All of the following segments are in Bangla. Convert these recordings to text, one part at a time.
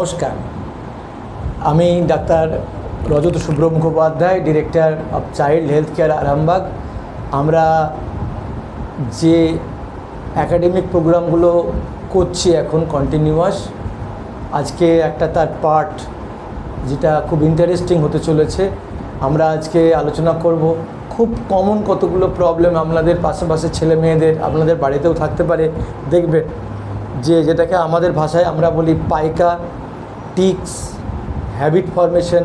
নমস্কার, আমি doctor Rajat Subhra Mukhopadhyay, director of child health care Arambagh. আমরা যে অ্যাকাডেমিক প্রোগ্রামগুলো করছি এখন কন্টিনিউয়াস, আজকে একটা তার পার্ট যেটা খুব ইন্টারেস্টিং হতে চলেছে। আমরা আজকে আলোচনা করব খুব কমন কতগুলো প্রবলেম আপনাদের পাশাপাশি ছেলে মেয়েদের, আপনাদের বাড়িতেও থাকতে পারে। দেখবেন যেটাকে আমাদের ভাষায় আমরা বলি পাইকা, টিক্স, হ্যাবিট ফরমেশন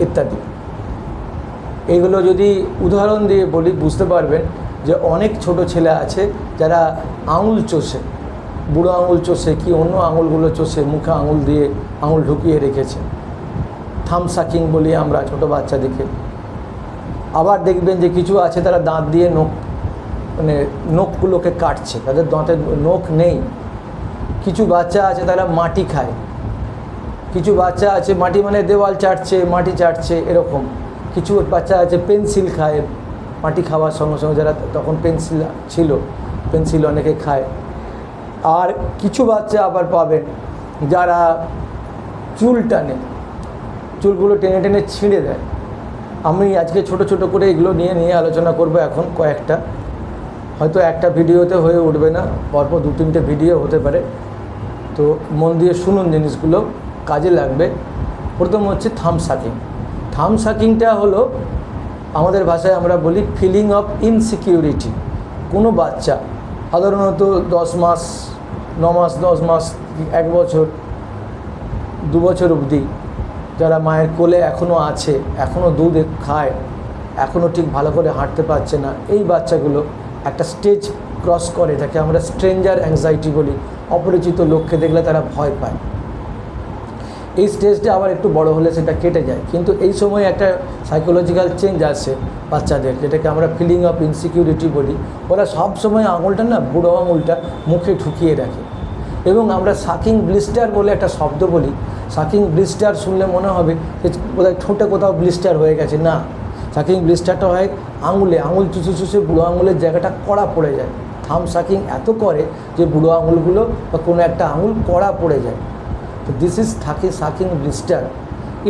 ইত্যাদি। এইগুলো যদি উদাহরণ দিয়ে বলি বুঝতে পারবেন যে অনেক ছোট ছেলে আছে যারা আঙুল চষে, বুড়ো আঙুল চষে কি অন্য আঙুলগুলো চষে মুখে আঙুল দিয়ে আঙুল ঢুকিয়ে রেখেছে। থাম সাকিং বলি আমরা ছোটো বাচ্চাদেরকে। আবার দেখবেন যে কিছু আছে তারা দাঁত দিয়ে নখগুলোকে কাটছে, তাদের দাঁতের নখ নেই। কিছু বাচ্চা আছে তারা মাটি খায়, কিছু বাচ্চা আছে মাটি মানে দেওয়াল চাটছে, মাটি চাটছে এরকম। কিছু বাচ্চা আছে পেন্সিল খায়, মাটি খাওয়ার সঙ্গে সঙ্গে, যারা তখন পেন্সিল ছিল পেন্সিল অনেকে খায়। আর কিছু বাচ্চা আবার পাবেন যারা চুল টানে, চুলগুলো টেনে টেনে ছিঁড়ে দেয়। আমি আজকে ছোট ছোট করে এগুলো নিয়ে আলোচনা করব এখন কয়েকটা। হয়তো একটা ভিডিওতে হয়ে উঠবে না, পরপর 2-3টে ভিডিও হতে পারে, তো মন দিয়ে শুনুন, জিনিসগুলো কাজে লাগবে। প্রথম হচ্ছে থাম সাকিং। থাম সাকিংটা হলো আমাদের ভাষায় আমরা বলি ফিলিং অফ ইনসিকিউরিটি। কোনো বাচ্চা সাধারণত 10 মাস, 9 মাস, 10 মাস, 1 বছর, 2 বছর অবধি যারা মায়ের কোলে এখনও আছে, এখনও দুধ খায়, এখনও ঠিক ভালো করে হাঁটতে পারছে না, এই বাচ্চাগুলো একটা স্টেজ ক্রস করে, তাকে আমরা স্ট্রেঞ্জার অ্যাংজাইটি বলি। অপরিচিত লোককে দেখলে তারা ভয় পায়। এই স্টেজটা আবার একটু বড় হলে সেটা কেটে যায়, কিন্তু এই সময় একটা সাইকোলজিক্যাল চেঞ্জ আসে বাচ্চাদের, যেটাকে আমরা ফিলিং অফ ইনসিকিউরিটি বলি। ওরা সব সময় আঙুলটা বুড়ো আঙুলটা মুখে ঢুকিয়ে রাখে। এবং আমরা সাকিং ব্লিস্টার বলে একটা শব্দ বলি। সাকিং ব্লিস্টার শুনলে মনে হবে যে কোথায় ঠোঁটে কোথাও ব্লিস্টার হয়ে গেছে, না। সাকিং ব্লিস্টারটা হয় আঙুল চুষে চুষে বুড়ো আঙুলের জায়গাটা কড়া পড়ে যায়। থাম সাকিং এত করে যে বুড়ো আঙুলগুলো বা কোনো একটা আঙুল কড়া পড়ে যায়। তো দিস ইজ সাকিং ব্লিস্টার।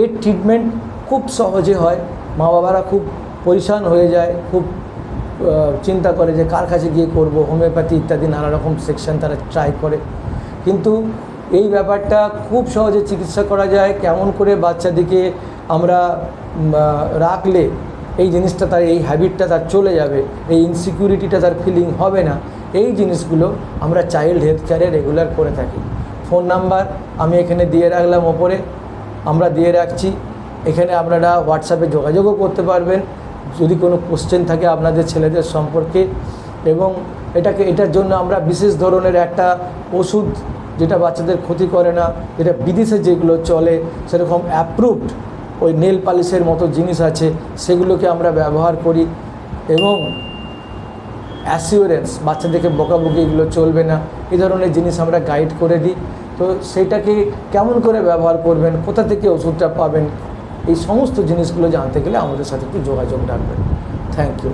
এর ট্রিটমেন্ট খুব সহজে হয়। মা বাবারা খুব পরিশান হয়ে যায়, খুব চিন্তা করে যে কার কাছে গিয়ে করব, হোমিওপ্যাথি ইত্যাদি নানা রকম সেকশন তারা ট্রাই করে। কিন্তু এই ব্যাপারটা খুব সহজে চিকিৎসা করা যায়। কেমন করে বাচ্চাদিকে আমরা রাখলে এই জিনিসটা তার, এই হ্যাবিটটা তার চলে যাবে, এই ইনসিকিউরিটিটা তার ফিলিং হবে না, এই জিনিসগুলো আমরা চাইল্ড হেলথ কেয়ারে রেগুলার করে থাকি। ফোন নাম্বার আমি এখানে দিয়ে রাখলাম ওপরে, আমরা দিয়ে রাখছি। এখানে আপনারা হোয়াটসঅ্যাপে যোগাযোগও করতে পারবেন যদি কোনো কোশ্চেন থাকে আপনাদের ছেলেদের সম্পর্কে। এবং এটার জন্য আমরা বিশেষ ধরনের একটা ওষুধ, যেটা বাচ্চাদের ক্ষতি করে না, যেটা বিদেশে যেগুলো চলে সেরকম অ্যাপ্রুভড ওই নেল পালিশের মতো জিনিস আছে, সেগুলোকে আমরা ব্যবহার করি। এবং অ্যাসিওরেন্স, বাচ্চাদেরকে বকাবকি এগুলো চলবে না, এই ধরনের জিনিস আমরা গাইড করে দিই। তো সেইটাকে কেমন করে ব্যবহার করবেন, কোথা থেকে ওষুধটা পাবেন, এই সমস্ত জিনিসগুলো জানতে গেলে আমাদের সাথে একটু যোগাযোগ রাখবেন। Thank you.